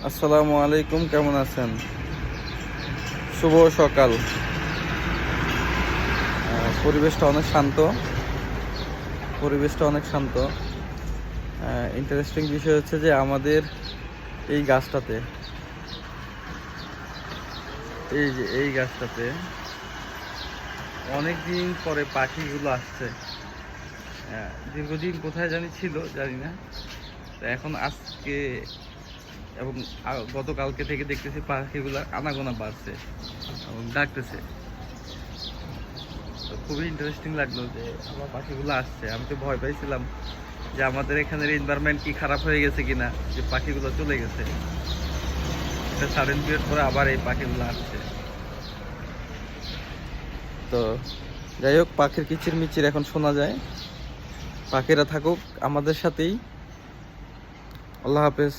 আসসালামু আলাইকুম, কেমন আছেন? শুভ সকাল। পরিবেশটা অনেক শান্ত। ইন্টারেস্টিং বিষয় হচ্ছে যে আমাদের এই গাছটাতে, এই গাছটাতে অনেক দিন পরে পাখিগুলো আসছে। দীর্ঘদিন কোথায় জানি না। তো এখন আজকে এবং গতকালকে থেকে দেখতেছি পাখিগুলো আনাগোনা বাড়ছে এবং ডাকতেছে। তো খুবই ইন্টারেস্টিং লাগলো যে আমার পাখিগুলো আসছে। আমি তো ভয় পাইছিলাম যে আমাদের এখানের এনভায়রনমেন্ট কি খারাপ হয়ে গেছে কিনা, যে পাখিগুলো চলে গেছে। একটা সাডেন পিরিয়ড পরে আবার এই পাখিগুলো আসছে। তো যাই হোক, পাখির কিচিরমিচির এখন শোনা যায়। পাখিরা থাকুক আমাদের সাথেই। আল্লাহ হাফেজ।